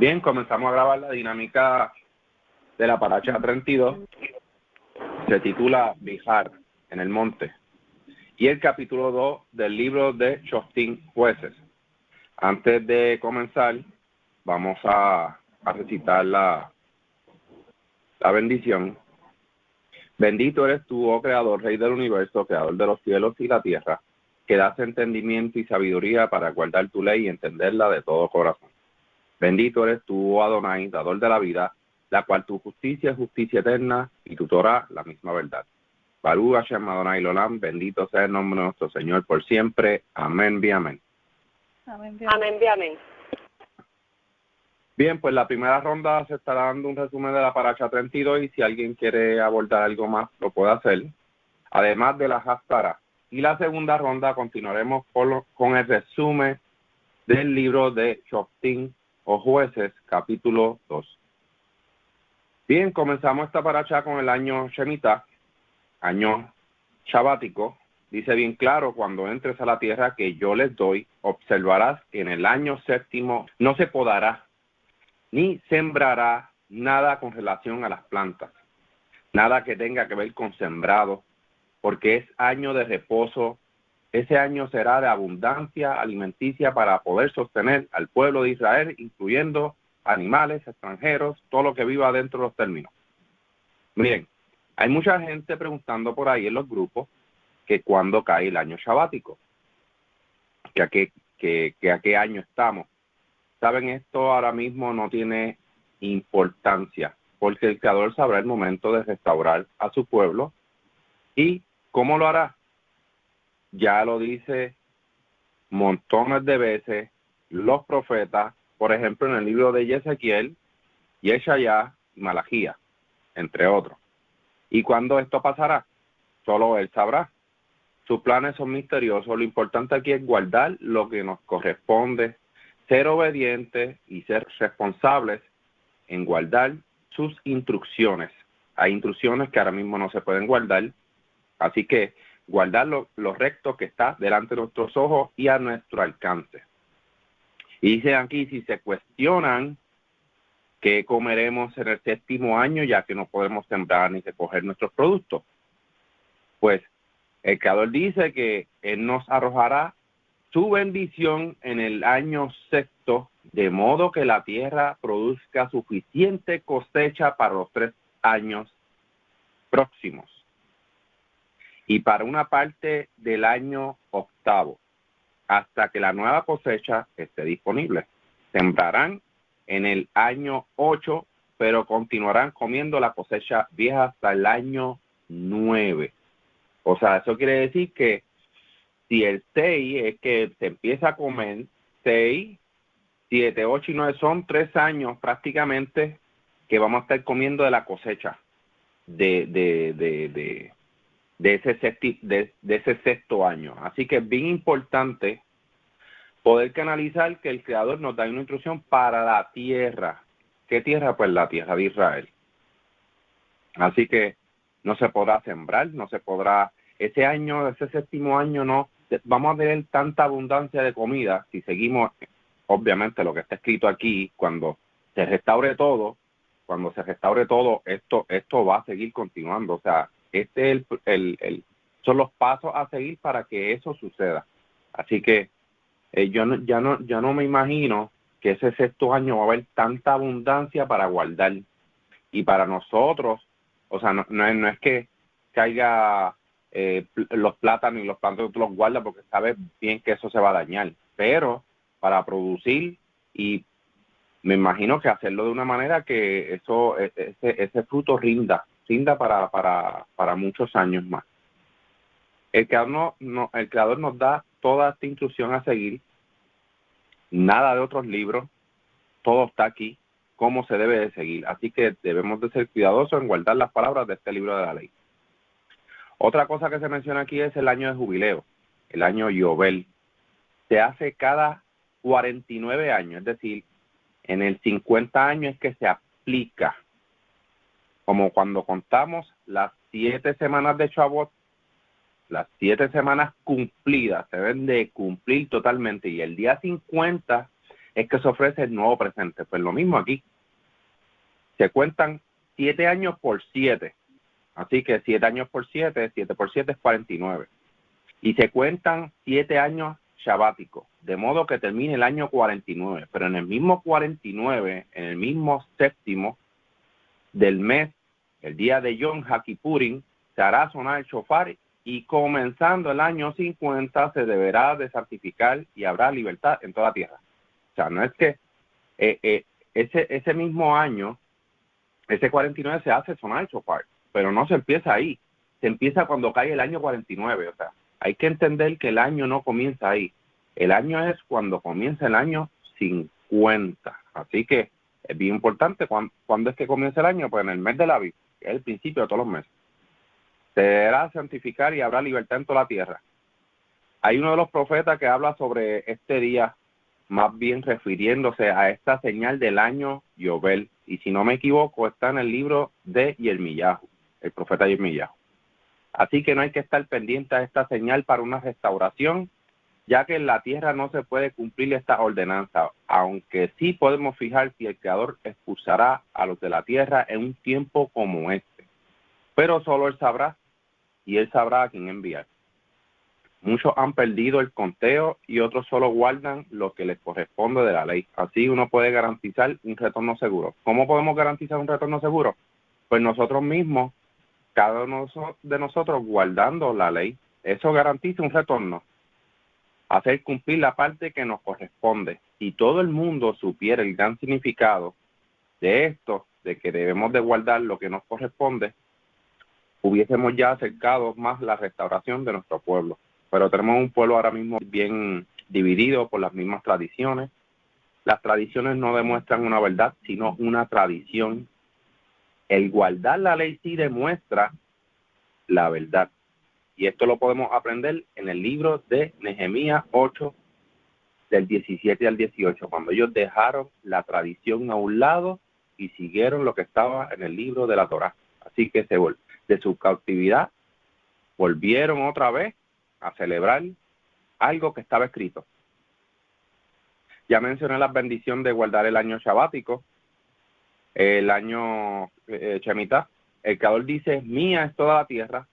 Bien, comenzamos a grabar la dinámica de la Paracha 32. Se titula Bihar, en el monte. Y el capítulo 2 del libro de Shoftim, Jueces. Antes de comenzar, vamos a recitar la bendición. Bendito eres tú, oh Creador, Rey del universo, Creador de los cielos y la tierra, que das entendimiento y sabiduría para guardar tu ley y entenderla de todo corazón. Bendito eres tú, oh Adonai, dador de la vida, la cual tu justicia es justicia eterna y tu Torah la misma verdad. Baruch Hashem Adonai Lolam, bendito sea el nombre de nuestro Señor por siempre. Amén, bi amén. Amén, bi amén. Bien, pues la primera ronda se estará dando un resumen de la Paracha 32 y si alguien quiere abordar algo más lo puede hacer, además de la Haftarah. Y la segunda ronda continuaremos con el resumen del libro de Shoftim o Jueces, capítulo 2. Bien, comenzamos esta Paracha con el año Shemitah, año sabático. Dice bien claro, cuando entres a la tierra que yo les doy, observarás que en el año séptimo no se podará, ni sembrará nada con relación a las plantas, nada que tenga que ver con sembrado, porque es año de reposo. Ese año será de abundancia alimenticia para poder sostener al pueblo de Israel, incluyendo animales, extranjeros, todo lo que viva dentro de los términos. Miren, hay mucha gente preguntando por ahí en los grupos que cuándo cae el año sabático, que a qué año estamos. Saben, esto ahora mismo no tiene importancia, porque el Creador sabrá el momento de restaurar a su pueblo. ¿Y cómo lo hará? Ya lo dice montones de veces los profetas, por ejemplo en el libro de Ezequiel, Yeshaya y Malachía, entre otros. ¿Y cuándo esto pasará? Solo Él sabrá. Sus planes son misteriosos. Lo importante aquí es guardar lo que nos corresponde, ser obedientes y ser responsables en guardar sus instrucciones. Hay instrucciones que ahora mismo no se pueden guardar, así que guardar lo recto que está delante de nuestros ojos y a nuestro alcance. Y dice aquí, si se cuestionan qué comeremos en el séptimo año, ya que no podemos sembrar ni recoger nuestros productos, pues el Creador dice que Él nos arrojará su bendición en el año sexto, de modo que la tierra produzca suficiente cosecha para los 3 años próximos y para una parte del año octavo, hasta que la nueva cosecha esté disponible. Sembrarán en el año 8, pero continuarán comiendo la cosecha vieja hasta el año 9. O sea, eso quiere decir que si el 6 es que se empieza a comer, 6, 7, 8 y 9 son 3 años prácticamente que vamos a estar comiendo de la cosecha de ese sexto año. Así que es bien importante poder canalizar que el Creador nos da una instrucción para la tierra. ¿Qué tierra? Pues la tierra de Israel. Así que no se podrá sembrar, no se podrá, ese año, ese séptimo año no vamos a tener tanta abundancia de comida si seguimos, obviamente lo que está escrito aquí, cuando se restaure todo, esto va a seguir continuando. O sea, este es son los pasos a seguir para que eso suceda. Así que yo no me imagino que ese sexto año va a haber tanta abundancia para guardar. Y para nosotros, o sea, no es que caiga los plátanos y los plátanos tú los guardas porque sabes bien que eso se va a dañar, pero para producir, y me imagino que hacerlo de una manera que ese fruto rinda para muchos años más. El Creador nos da toda esta instrucción a seguir, nada de otros libros, todo está aquí, cómo se debe de seguir. Así que debemos de ser cuidadosos en guardar las palabras de este libro de la ley. Otra cosa que se menciona aquí es el año de jubileo, el año Yobel. Se hace cada 49 años, es decir, en el 50 años es que se aplica. Como cuando contamos las 7 semanas de Shavuot, las 7 semanas cumplidas, se deben de cumplir totalmente. Y el día 50 es que se ofrece el nuevo presente. Pues lo mismo aquí. Se cuentan 7 años por 7. Así que 7 años por 7, 7 por 7 es 49. Y se cuentan 7 años sabáticos, de modo que termine el año 49. Pero en el mismo 49, en el mismo séptimo del mes, el día de Yom HaKippurim, se hará sonar el shofar y comenzando el año 50 se deberá de santificar y habrá libertad en toda la tierra. O sea, no es que ese mismo año, ese 49 se hace sonar el shofar, pero no se empieza ahí. Se empieza cuando cae el año 49. O sea, hay que entender que el año no comienza ahí. El año es cuando comienza el año 50. Así que es bien importante. ¿Cuándo es que comienza el año? Pues en el mes de Aviv, que es el principio de todos los meses. Se deberá santificar y habrá libertad en toda la tierra. Hay uno de los profetas que habla sobre este día, más bien refiriéndose a esta señal del año Yobel. Y si no me equivoco, está en el libro de Yirmiyahu, el profeta Yirmiyahu. Así que no hay que estar pendiente a esta señal para una restauración, ya que en la tierra no se puede cumplir esta ordenanza, aunque sí podemos fijar si el Creador expulsará a los de la tierra en un tiempo como este. Pero solo Él sabrá, y Él sabrá a quién enviar. Muchos han perdido el conteo y otros solo guardan lo que les corresponde de la ley. Así uno puede garantizar un retorno seguro. ¿Cómo podemos garantizar un retorno seguro? Pues nosotros mismos, cada uno de nosotros guardando la ley. Eso garantiza un retorno. Hacer cumplir la parte que nos corresponde. Si todo el mundo supiera el gran significado de esto, de que debemos de guardar lo que nos corresponde, hubiésemos ya acercado más la restauración de nuestro pueblo. Pero tenemos un pueblo ahora mismo bien dividido por las mismas tradiciones. Las tradiciones no demuestran una verdad, sino una tradición. El guardar la ley sí demuestra la verdad. Y esto lo podemos aprender en el libro de Nehemías 8, del 17 al 18, cuando ellos dejaron la tradición a un lado y siguieron lo que estaba en el libro de la Torá. Así que de su cautividad volvieron otra vez a celebrar algo que estaba escrito. Ya mencioné la bendición de guardar el año sabático, el año Shemitah. El Creador dice, mía es toda la tierra,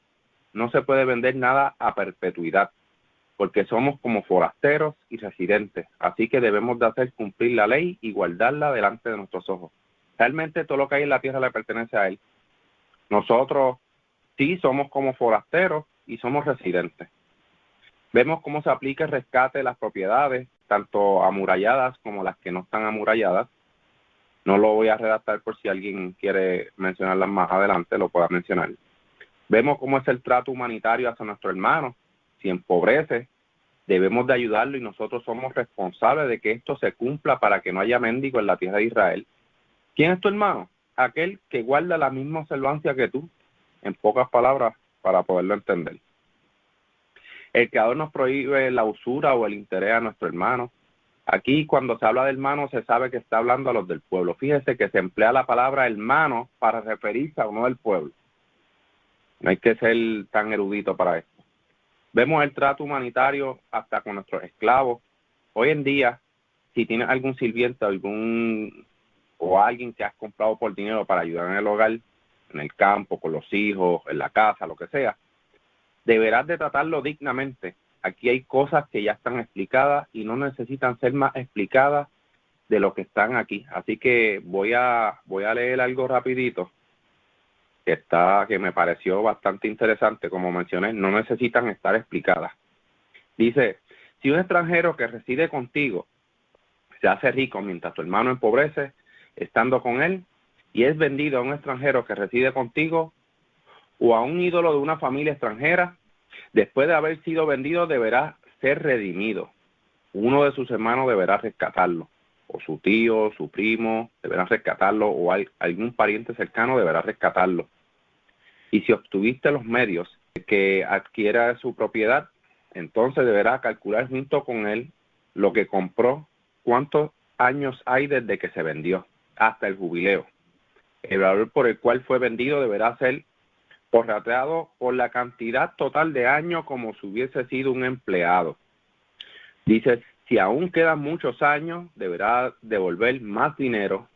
no se puede vender nada a perpetuidad, porque somos como forasteros y residentes, así que debemos de hacer cumplir la ley y guardarla delante de nuestros ojos. Realmente todo lo que hay en la tierra le pertenece a Él. Nosotros sí somos como forasteros y somos residentes. Vemos cómo se aplica el rescate de las propiedades, tanto amuralladas como las que no están amuralladas. No lo voy a redactar por si alguien quiere mencionarlas más adelante, lo pueda mencionar. Vemos cómo es el trato humanitario hacia nuestro hermano. Si empobrece, debemos de ayudarlo y nosotros somos responsables de que esto se cumpla para que no haya mendigo en la tierra de Israel. ¿Quién es tu hermano? Aquel que guarda la misma observancia que tú, en pocas palabras, para poderlo entender. El Creador nos prohíbe la usura o el interés a nuestro hermano. Aquí, cuando se habla de hermano, se sabe que está hablando a los del pueblo. Fíjese que se emplea la palabra hermano para referirse a uno del pueblo. No hay que ser tan erudito para esto. Vemos el trato humanitario hasta con nuestros esclavos. Hoy en día, si tienes algún sirviente o alguien que has comprado por dinero para ayudar en el hogar, en el campo, con los hijos, en la casa, lo que sea, deberás de tratarlo dignamente. Aquí hay cosas que ya están explicadas y no necesitan ser más explicadas de lo que están aquí. Así que voy a leer algo rapidito que me pareció bastante interesante. Como mencioné, no necesitan estar explicadas. Dice, si un extranjero que reside contigo se hace rico mientras tu hermano empobrece, estando con él, y es vendido a un extranjero que reside contigo, o a un ídolo de una familia extranjera, después de haber sido vendido deberá ser redimido. Uno de sus hermanos deberá rescatarlo, o su tío, su primo, deberá rescatarlo, o algún pariente cercano deberá rescatarlo. Y si obtuviste los medios de que adquiera su propiedad, entonces deberá calcular junto con él lo que compró, cuántos años hay desde que se vendió, hasta el jubileo. El valor por el cual fue vendido deberá ser prorrateado por la cantidad total de años como si hubiese sido un empleado. Dice, Si aún quedan muchos años, deberá devolver más dinero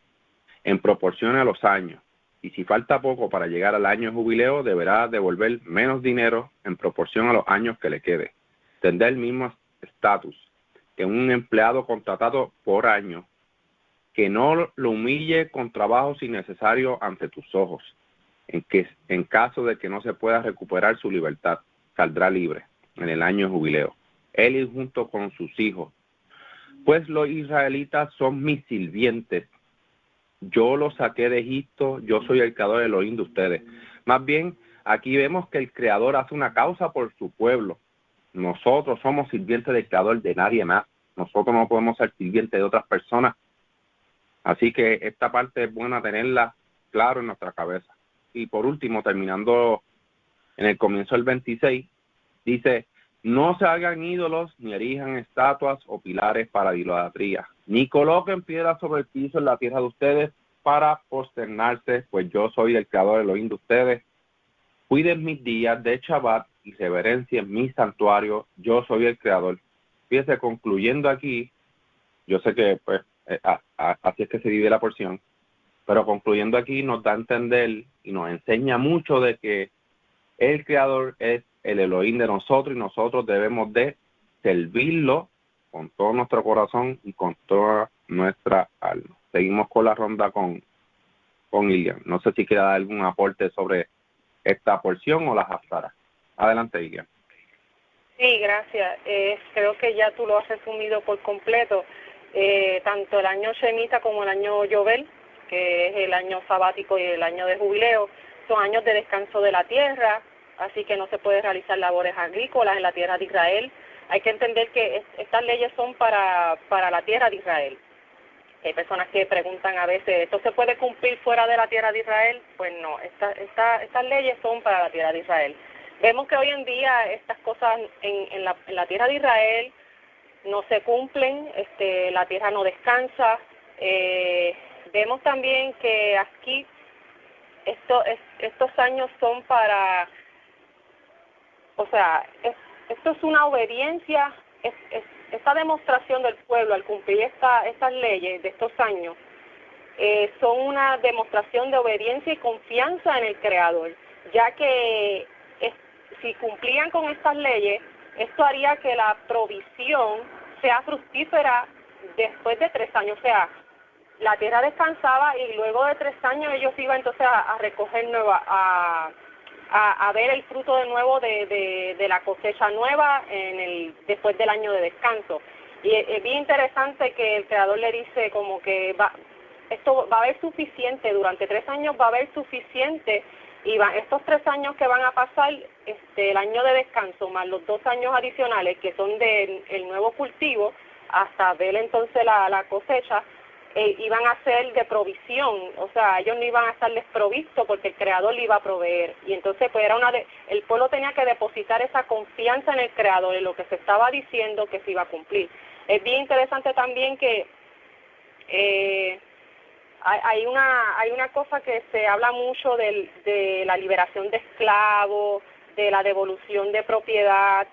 en proporción a los años. Y si falta poco para llegar al año de jubileo, deberá devolver menos dinero en proporción a los años que le quede. Tendrá el mismo estatus que un empleado contratado por año, que no lo humille con trabajos innecesarios ante tus ojos. En caso de que no se pueda recuperar su libertad, saldrá libre en el año de jubileo, él y junto con sus hijos. Pues los israelitas son mis sirvientes. Yo los saqué de Egipto, yo soy el creador Elohim de ustedes. Más bien, aquí vemos que el creador hace una causa por su pueblo. Nosotros somos sirvientes del creador, de nadie más. Nosotros no podemos ser sirvientes de otras personas. Así que esta parte es buena tenerla claro en nuestra cabeza. Y por último, terminando en el comienzo del 26, dice: no se hagan ídolos, ni erijan estatuas o pilares para idolatría, ni coloquen piedras sobre el piso en la tierra de ustedes para prosternarse, pues yo soy el creador Elohim de ustedes. Cuiden mis días de Shabbat y reverencien mi santuario, yo soy el creador. Fíjese, concluyendo aquí, yo sé que pues así es que se divide la porción, pero concluyendo aquí nos da a entender y nos enseña mucho de que el creador es el Elohim de nosotros y nosotros debemos de servirlo con todo nuestro corazón y con toda nuestra alma. Seguimos con la ronda con Ilian. No sé si queda algún aporte sobre esta porción o las haftarah. Adelante, Ilian. Sí, gracias. Creo que ya tú lo has resumido por completo. Tanto el año Shemitah como el año Yovel, que es el año sabático y el año de jubileo, son años de descanso de la tierra, así que no se puede realizar labores agrícolas en la tierra de Israel. Hay que entender que estas leyes son para la tierra de Israel. Hay personas que preguntan a veces, ¿esto se puede cumplir fuera de la tierra de Israel? Pues no, estas leyes son para la tierra de Israel. Vemos que hoy en día estas cosas en la tierra de Israel no se cumplen, la tierra no descansa. Vemos también que aquí estos años son para, o sea, esto es una obediencia, esta demostración del pueblo al cumplir estas leyes de estos años, son una demostración de obediencia y confianza en el Creador, ya que si cumplían con estas leyes, esto haría que la provisión sea fructífera después de 3 años, o sea, la tierra descansaba y luego de 3 años ellos iban entonces a recoger a ver el fruto de nuevo de la cosecha nueva después del año de descanso. Y es bien interesante que el Creador le dice como que esto va a haber suficiente, durante 3 años va a haber suficiente, y estos 3 años que van a pasar, el año de descanso más los 2 años adicionales que son del nuevo cultivo hasta ver entonces la cosecha, iban a ser de provisión, o sea, ellos no iban a estar desprovistos porque el Creador le iba a proveer. Y entonces pues el pueblo tenía que depositar esa confianza en el Creador, en lo que se estaba diciendo que se iba a cumplir. Es bien interesante también que hay una cosa que se habla mucho de la liberación de esclavos, de la devolución de propiedad.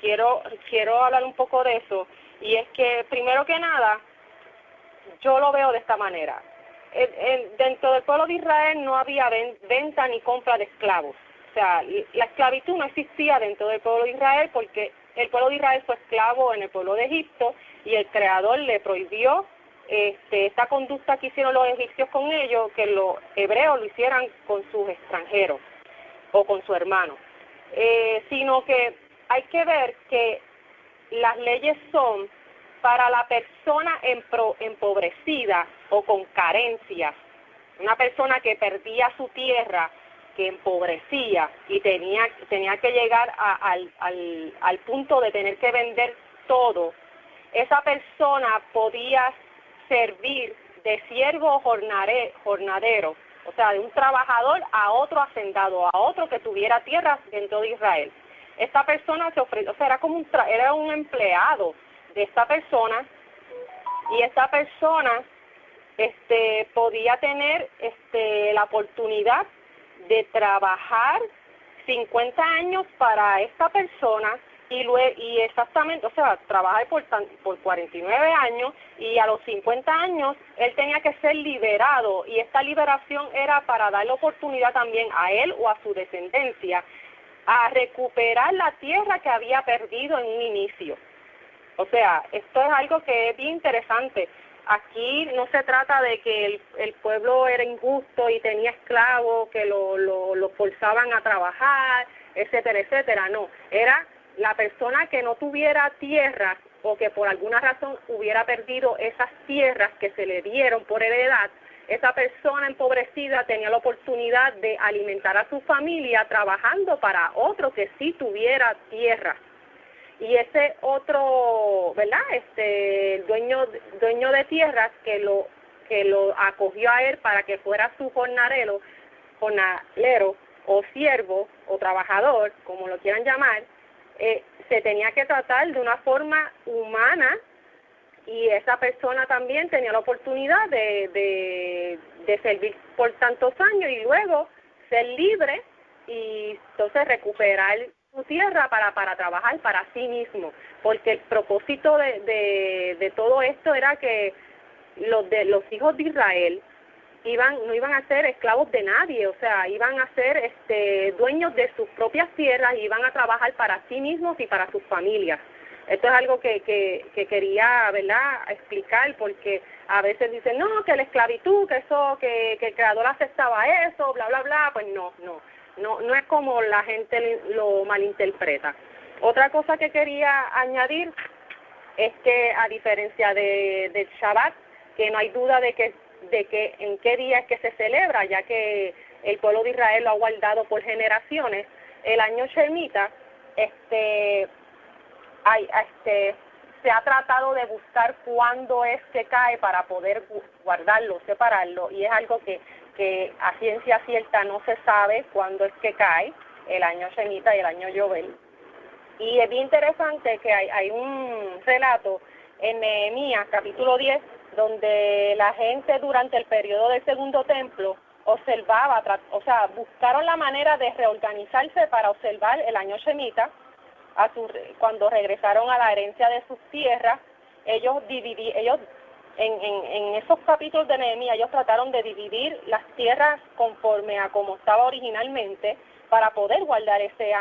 Quiero hablar un poco de eso, y es que primero que nada yo lo veo de esta manera. Dentro del pueblo de Israel no había venta ni compra de esclavos. O sea, la esclavitud no existía dentro del pueblo de Israel porque el pueblo de Israel fue esclavo en el pueblo de Egipto y el Creador le prohibió esta conducta que hicieron los egipcios con ellos, que los hebreos lo hicieran con sus extranjeros o con su hermano. Sino que hay que ver que las leyes son para la persona empobrecida o con carencias, una persona que perdía su tierra, que empobrecía y tenía que llegar al punto de tener que vender todo. Esa persona podía servir de siervo jornadero, o sea, de un trabajador a otro hacendado, a otro que tuviera tierras dentro de Israel. Esta persona se ofreció, o sea, era un empleado de esta persona, y esta persona podía tener la oportunidad de trabajar 50 años para esta persona y exactamente, o sea, trabajé por 49 años y a los 50 años él tenía que ser liberado y esta liberación era para darle oportunidad también a él o a su descendencia a recuperar la tierra que había perdido en un inicio. O sea, esto es algo que es bien interesante. Aquí no se trata de que el pueblo era injusto y tenía esclavos que lo forzaban a trabajar, etcétera, etcétera. No, era la persona que no tuviera tierras o que por alguna razón hubiera perdido esas tierras que se le dieron por heredad. Esa persona empobrecida tenía la oportunidad de alimentar a su familia trabajando para otro que sí tuviera tierra. Y ese otro, ¿verdad? Dueño de tierras que lo acogió a él para que fuera su jornalero o siervo o trabajador, como lo quieran llamar, se tenía que tratar de una forma humana y esa persona también tenía la oportunidad de servir por tantos años y luego ser libre y entonces recuperar su tierra para trabajar para sí mismo, porque el propósito de todo esto era que los hijos de Israel no iban a ser esclavos de nadie, o sea, iban a ser dueños de sus propias tierras y iban a trabajar para sí mismos y para sus familias. Esto es algo que quería, ¿verdad?, explicar, porque a veces dicen, no, que la esclavitud, que eso, que el creador aceptaba eso, bla, bla, bla, pues no es como la gente lo malinterpreta. Otra cosa que quería añadir es que a diferencia del Shabbat, que no hay duda de que en qué día es que se celebra, ya que el pueblo de Israel lo ha guardado por generaciones, el año Shemitah, se ha tratado de buscar cuándo es que cae para poder guardarlo, separarlo, y es algo que a ciencia cierta no se sabe cuándo es que cae el año Shemitah y el año Yovel. Y es bien interesante que hay un relato en Nehemías, capítulo 10, donde la gente durante el periodo del Segundo Templo observaba, buscaron la manera de reorganizarse para observar el año Shemitah. Cuando regresaron a la herencia de sus tierras, ellos en esos capítulos de Nehemías, ellos trataron de dividir las tierras conforme a como estaba originalmente para poder guardar ese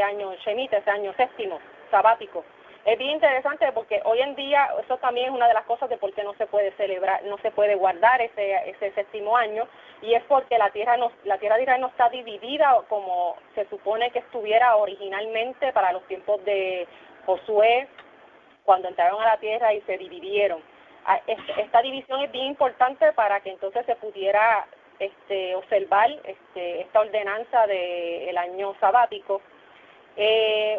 año Shemitah, ese año séptimo, sabático. Es bien interesante porque hoy en día eso también es una de las cosas de por qué no se puede celebrar, no se puede guardar ese séptimo año, y es porque la tierra de Israel no está dividida como se supone que estuviera originalmente para los tiempos de Josué, cuando entraron a la tierra y se dividieron. Esta división es bien importante para que entonces se pudiera observar esta ordenanza del año sabático.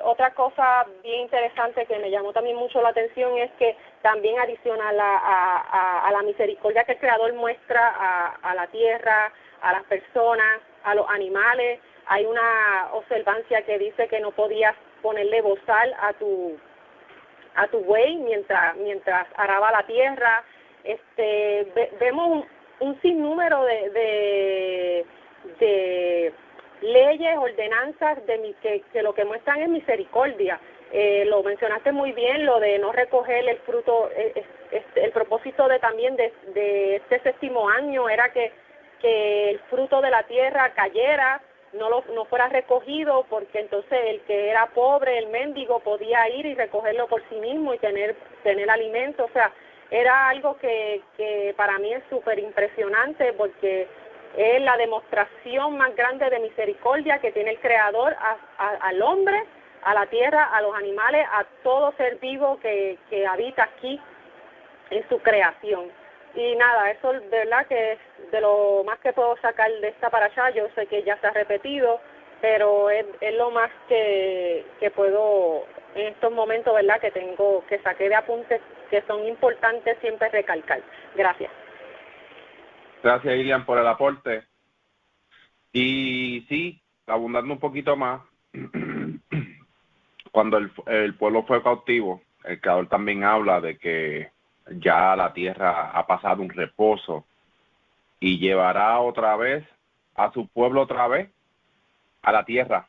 Otra cosa bien interesante que me llamó también mucho la atención es que también adicional a la misericordia que el Creador muestra a la tierra, a las personas, a los animales, hay una observancia que dice que no podías ponerle bozal a tu buey mientras araba la tierra. Vemos un sinnúmero de leyes, ordenanzas que lo que muestran es misericordia. Lo mencionaste muy bien, lo de no recoger el fruto. El propósito también de este séptimo año era que el fruto de la tierra cayera, no fuera recogido, porque entonces el que era pobre, el mendigo, podía ir y recogerlo por sí mismo y tener alimento. O sea, era algo que para mí es súper impresionante, porque es la demostración más grande de misericordia que tiene el Creador al hombre, a la tierra, a los animales, a todo ser vivo que habita aquí en su creación. Y nada, eso de verdad que es de lo más que puedo sacar de esta parashá. Yo sé que ya se ha repetido, pero es lo más que puedo en estos momentos, ¿verdad?, que saqué de apuntes que son importantes siempre recalcar. Gracias. Gracias, Ilian, por el aporte. Y sí, abundando un poquito más, cuando el pueblo fue cautivo, el Creador también habla de que ya la tierra ha pasado un reposo y llevará otra vez a su pueblo otra vez a la tierra.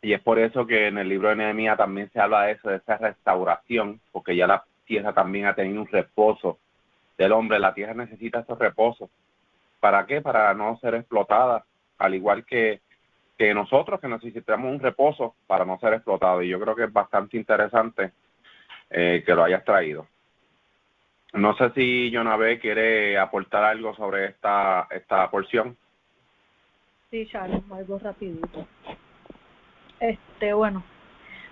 Y es por eso que en el libro de Nehemías también se habla de eso, de esa restauración, porque ya la tierra también ha tenido un reposo del hombre. La tierra necesita esos reposos. ¿Para qué? Para no ser explotada, al igual que nosotros, que necesitamos un reposo para no ser explotados. Y yo creo que es bastante interesante que lo hayas traído. No sé si Jonabé quiere aportar algo sobre esta porción. Sí, Charles, algo rapidito. Bueno,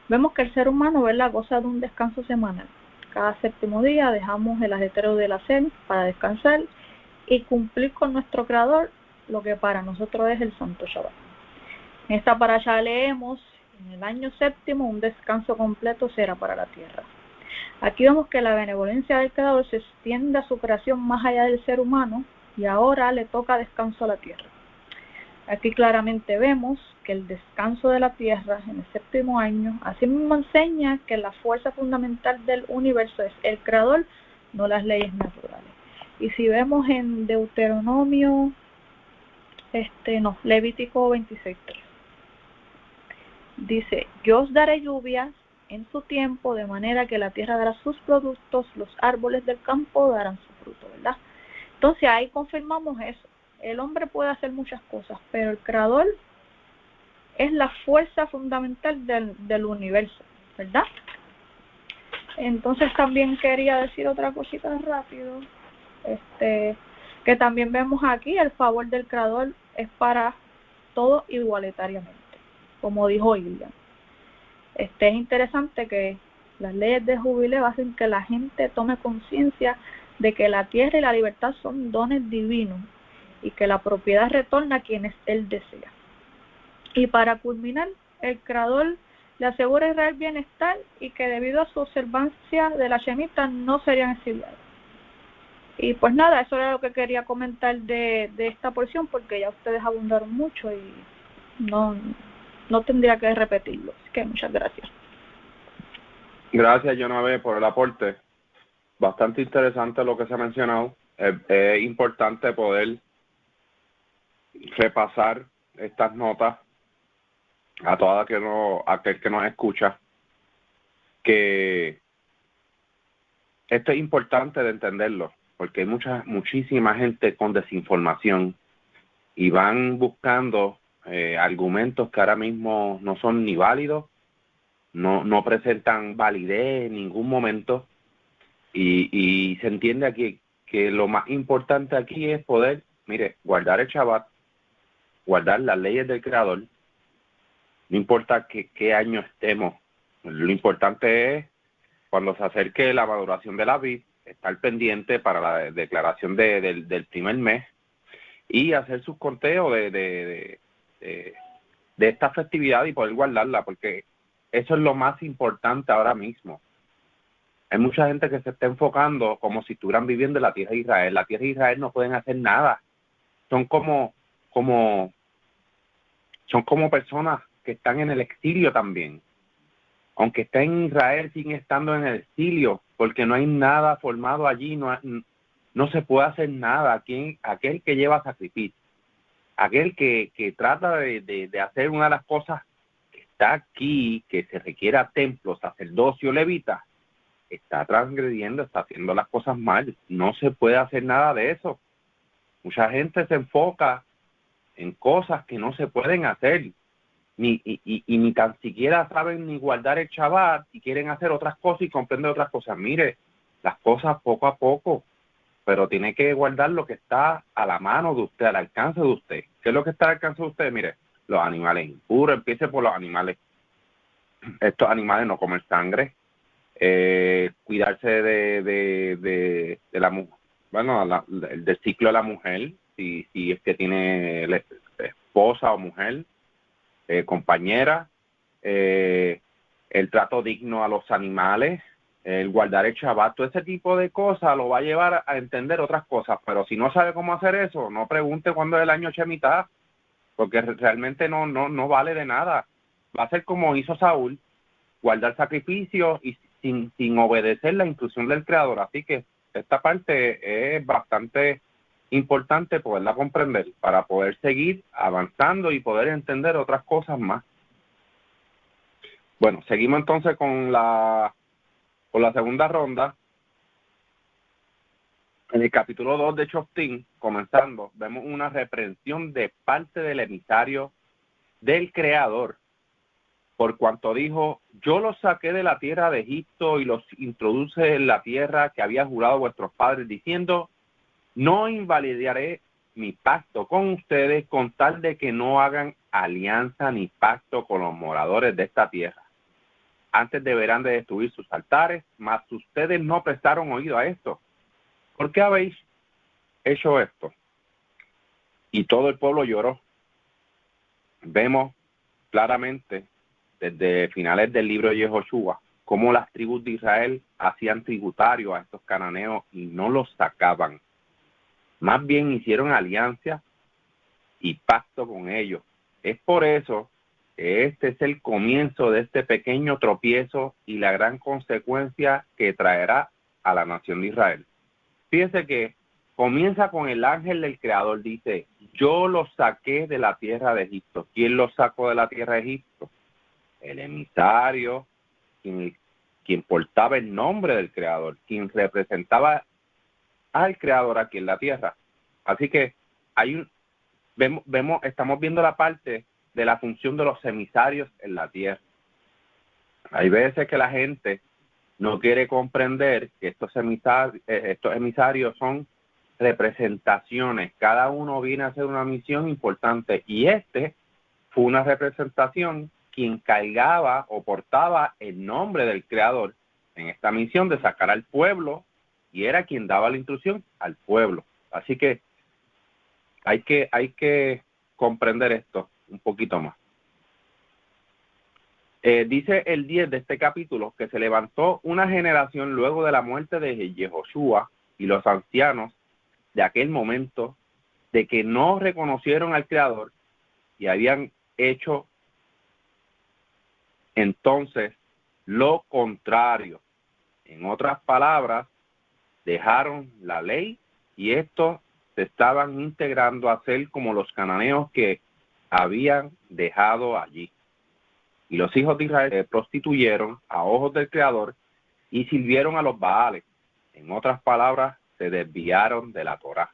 vemos que el ser humano, ¿verdad?, goza de un descanso semanal. Cada séptimo día dejamos el ajetreo del hacer para descansar y cumplir con nuestro Creador, lo que para nosotros es el Santo Shabbat. En esta parasha leemos, en el año séptimo un descanso completo será para la tierra. Aquí vemos que la benevolencia del Creador se extiende a su creación más allá del ser humano y ahora le toca descanso a la tierra. Aquí claramente vemos que el descanso de la tierra en el séptimo año, así mismo enseña que la fuerza fundamental del universo es el Creador, no las leyes naturales. Y si vemos en Deuteronomio, Levítico 26:3, dice: yo os daré lluvias en su tiempo, de manera que la tierra dará sus productos, los árboles del campo darán su fruto, ¿verdad? Entonces ahí confirmamos eso. El hombre puede hacer muchas cosas, pero el Creador es la fuerza fundamental del universo, ¿verdad? Entonces también quería decir otra cosita rápido, que también vemos aquí el favor del Creador es para todos igualitariamente, como dijo Ilian. Es interesante que las leyes de jubileo hacen que la gente tome conciencia de que la tierra y la libertad son dones divinos y que la propiedad retorna a quienes él desea. Y para culminar, el Creador le asegura a Israel bienestar y que debido a su observancia de la Shemitah no serían exiliados. Y pues nada, eso era lo que quería comentar de esta porción, porque ya ustedes abundaron mucho y no tendría que repetirlo. Así que muchas gracias. Gracias, Jonabé, por el aporte. Bastante interesante lo que se ha mencionado. Es importante poder repasar estas notas a aquel que nos escucha, que esto es importante de entenderlo, porque hay muchísima gente con desinformación y van buscando argumentos que ahora mismo no son ni válidos, no presentan validez en ningún momento, y se entiende aquí que lo más importante aquí es poder, guardar el Shabbat, guardar las leyes del Creador. No importa qué año estemos, lo importante es, cuando se acerque la maduración de la vid, estar pendiente para la declaración del primer mes y hacer sus conteos de esta festividad y poder guardarla, porque eso es lo más importante ahora mismo. Hay mucha gente que se está enfocando como si estuvieran viviendo en la tierra de Israel. La tierra de Israel no pueden hacer nada. Son como personas que están en el exilio también. Aunque estén en Israel, siguen estando en el exilio, porque no hay nada formado allí, no se puede hacer nada. Aquel que lleva sacrificio, aquel que trata de hacer una de las cosas que está aquí, que se requiera templo, sacerdocio, levita, está transgrediendo, está haciendo las cosas mal. No se puede hacer nada de eso. Mucha gente se enfoca en cosas que no se pueden hacer, ni tan siquiera saben ni guardar el Shabbat y quieren hacer otras cosas y comprender otras cosas. Mire, las cosas poco a poco, pero tiene que guardar lo que está a la mano de usted, al alcance de usted. ¿Qué es lo que está al alcance de usted? Mire, los animales impuros, empiece por los animales. Estos animales no comen sangre, cuidarse de la mujer, del ciclo de la mujer, si es que tiene esposa o mujer, compañera, el trato digno a los animales, el guardar el Shabbat, todo ese tipo de cosas lo va a llevar a entender otras cosas. Pero si no sabe cómo hacer eso, no pregunte cuándo es el año Shemitah, porque realmente no vale de nada. Va a ser como hizo Saúl, guardar sacrificios y sin obedecer la instrucción del Creador. Así que esta parte es bastante importante poderla comprender para poder seguir avanzando y poder entender otras cosas más. Bueno, seguimos entonces con la segunda ronda. En el capítulo 2 de Shoftim, comenzando, vemos una reprensión de parte del emisario del Creador, por cuanto dijo: yo los saqué de la tierra de Egipto y los introduje en la tierra que había jurado vuestros padres, diciendo: no invalidaré mi pacto con ustedes con tal de que no hagan alianza ni pacto con los moradores de esta tierra. Antes deberán de destruir sus altares, mas ustedes no prestaron oído a esto. ¿Por qué habéis hecho esto? Y todo el pueblo lloró. Vemos claramente desde finales del libro de Josué cómo las tribus de Israel hacían tributario a estos cananeos y no los sacaban. Más bien hicieron alianza y pacto con ellos. Es por eso que este es el comienzo de este pequeño tropiezo y la gran consecuencia que traerá a la nación de Israel. Fíjense que comienza con el ángel del Creador, dice: yo los saqué de la tierra de Egipto. ¿Quién los sacó de la tierra de Egipto? El emisario, quien portaba el nombre del Creador, quien representaba al Creador aquí en la tierra. Así que estamos viendo la parte de la función de los emisarios en la tierra. Hay veces que la gente no quiere comprender que estos emisarios son representaciones. Cada uno viene a hacer una misión importante y fue una representación quien cargaba o portaba el nombre del Creador en esta misión de sacar al pueblo, y era quien daba la instrucción al pueblo. Así que hay que comprender esto un poquito más. Dice el 10 de este capítulo que se levantó una generación luego de la muerte de Jehoshua y los ancianos de aquel momento, de que no reconocieron al Creador y habían hecho entonces lo contrario. En otras palabras, dejaron la ley y estos se estaban integrando a ser como los cananeos que habían dejado allí. Y los hijos de Israel se prostituyeron a ojos del Creador y sirvieron a los Baales. En otras palabras, se desviaron de la Torá.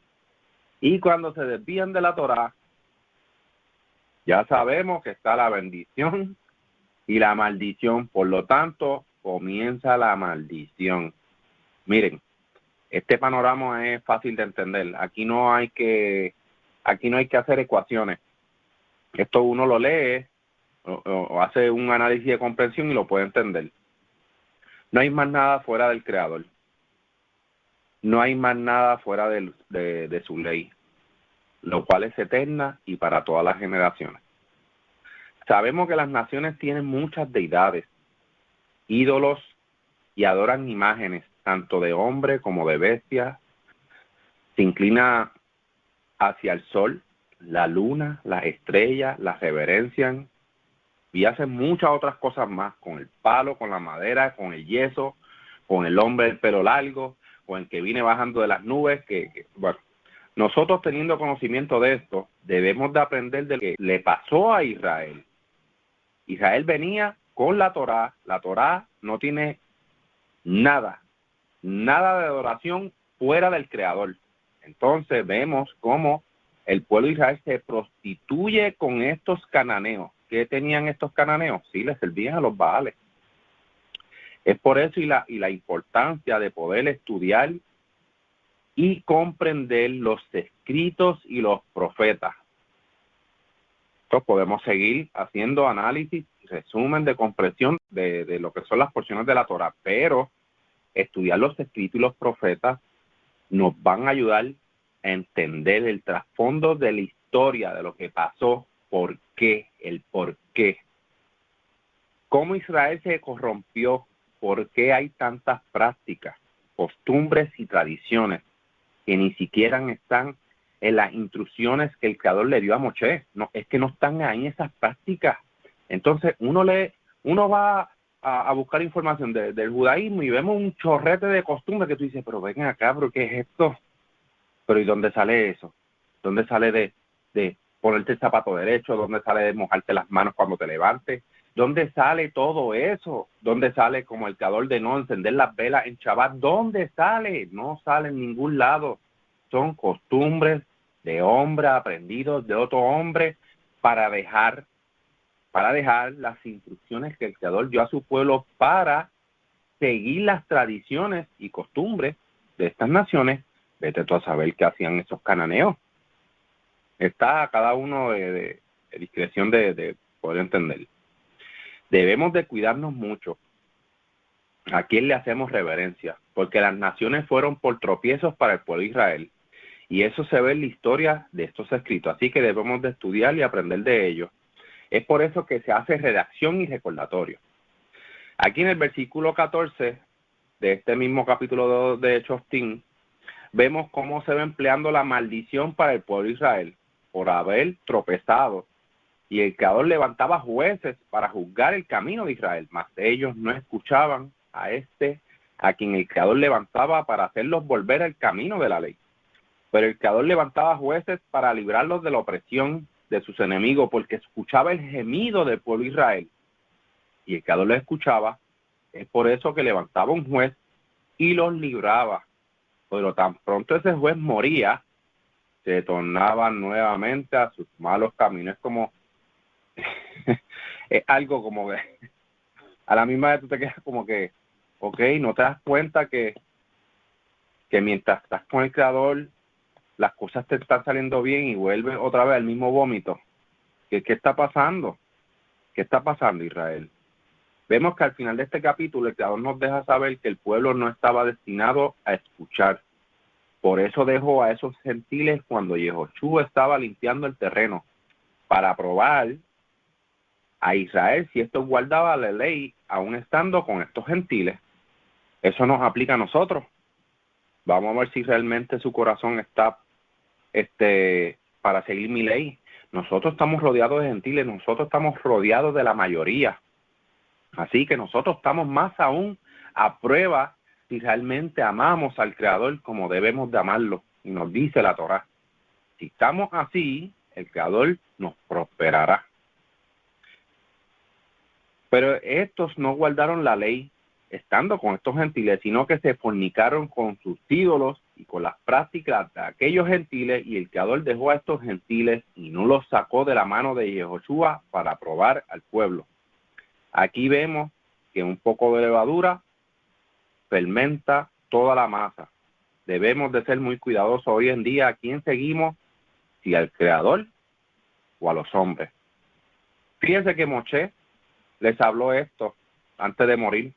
Y cuando se desvían de la Torá, ya sabemos que está la bendición y la maldición. Por lo tanto, comienza la maldición. Miren, este panorama es fácil de entender. Aquí no hay que hacer ecuaciones. Esto uno lo lee o hace un análisis de comprensión y lo puede entender. No hay más nada fuera del Creador. No hay más nada fuera de su ley, lo cual es eterna y para todas las generaciones. Sabemos que las naciones tienen muchas deidades, ídolos, y adoran imágenes, tanto de hombre como de bestia. Se inclina hacia el sol, la luna, las estrellas, las reverencian y hacen muchas otras cosas más, con el palo, con la madera, con el yeso, con el hombre del pelo largo, con el que viene bajando de las nubes. Bueno, nosotros, teniendo conocimiento de esto, debemos de aprender de lo que le pasó a Israel. Israel venía con la Torá. La Torá no tiene nada de adoración fuera del Creador. Entonces vemos cómo el pueblo de Israel se prostituye con estos cananeos. ¿Qué tenían estos cananeos? Sí, les servían a los Baales. Es por eso y la importancia de poder estudiar y comprender los escritos y los profetas. Entonces podemos seguir haciendo análisis, resumen de comprensión de lo que son las porciones de la Torá, pero estudiar los escritos y los profetas nos van a ayudar a entender el trasfondo de la historia, de lo que pasó, el por qué. Cómo Israel se corrompió, por qué hay tantas prácticas, costumbres y tradiciones que ni siquiera están en las instrucciones que el Creador le dio a Moshe. No, es que no están ahí esas prácticas. Entonces uno va a buscar información del judaísmo y vemos un chorrete de costumbres que tú dices, pero ven acá, ¿pero qué es esto? Pero ¿y dónde sale eso? ¿Dónde sale de ponerte el zapato derecho? ¿Dónde sale de mojarte las manos cuando te levantes? ¿Dónde sale todo eso? ¿Dónde sale como el creador de no encender las velas en Shabbat? ¿Dónde sale? No sale en ningún lado. Son costumbres de hombres aprendidos de otro hombre para dejar las instrucciones que el creador dio a su pueblo para seguir las tradiciones y costumbres de estas naciones. Vete tú a saber qué hacían esos cananeos. Está a cada uno de discreción de poder entender. Debemos de cuidarnos mucho a quién le hacemos reverencia, porque las naciones fueron por tropiezos para el pueblo de Israel, y eso se ve en la historia de estos escritos, así que debemos de estudiar y aprender de ellos. Es por eso que se hace redacción y recordatorio. Aquí en el versículo 14 de este mismo capítulo 2 de Shoftim, vemos cómo se va empleando la maldición para el pueblo de Israel por haber tropezado, y el Creador levantaba jueces para juzgar el camino de Israel, mas ellos no escuchaban a quien el Creador levantaba para hacerlos volver al camino de la ley. Pero el Creador levantaba jueces para librarlos de la opresión de sus enemigos, porque escuchaba el gemido del pueblo de Israel, y el Creador los escuchaba. Es por eso que levantaba un juez y los libraba. Pero tan pronto ese juez moría, se tornaban nuevamente a sus malos caminos. Es como es algo como que a la misma vez tú te quedas como que, ok, no te das cuenta que mientras estás con el Creador las cosas te están saliendo bien y vuelves otra vez al mismo vómito. ¿Qué está pasando? ¿Qué está pasando, Israel? Vemos que al final de este capítulo el Creador nos deja saber que el pueblo no estaba destinado a escuchar. Por eso dejó a esos gentiles cuando Yehoshua estaba limpiando el terreno, para probar a Israel si esto guardaba la ley aún estando con estos gentiles. Eso nos aplica a nosotros. Vamos a ver si realmente su corazón está para seguir mi ley. Nosotros estamos rodeados de gentiles, nosotros estamos rodeados de la mayoría. Así que nosotros estamos más aún a prueba si realmente amamos al Creador como debemos de amarlo. Y nos dice la Torá. Si estamos así, el Creador nos prosperará. Pero estos no guardaron la ley estando con estos gentiles, sino que se fornicaron con sus ídolos y con las prácticas de aquellos gentiles, y el Creador dejó a estos gentiles y no los sacó de la mano de Yehoshua para probar al pueblo. Aquí vemos que un poco de levadura fermenta toda la masa. Debemos de ser muy cuidadosos hoy en día a quién seguimos, si al Creador o a los hombres. Fíjense que Moshe les habló esto antes de morir.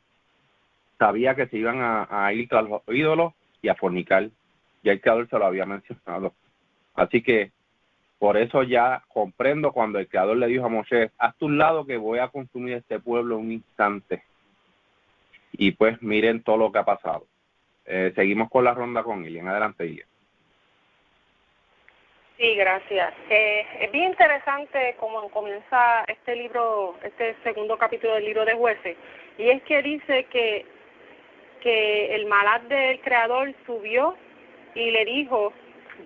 Sabía que se iban a ir tras los ídolos y a fornicar. Ya el Creador se lo había mencionado. Así que por eso ya comprendo cuando el Creador le dijo a Moshe, haz tu lado que voy a consumir este pueblo en un instante. Y pues miren todo lo que ha pasado. Seguimos con la ronda con Ilian. Adelante, Ilian. Sí, gracias. Es bien interesante cómo comienza este libro, este segundo capítulo del libro de Jueces, y es que dice que el malak del Creador subió y le dijo,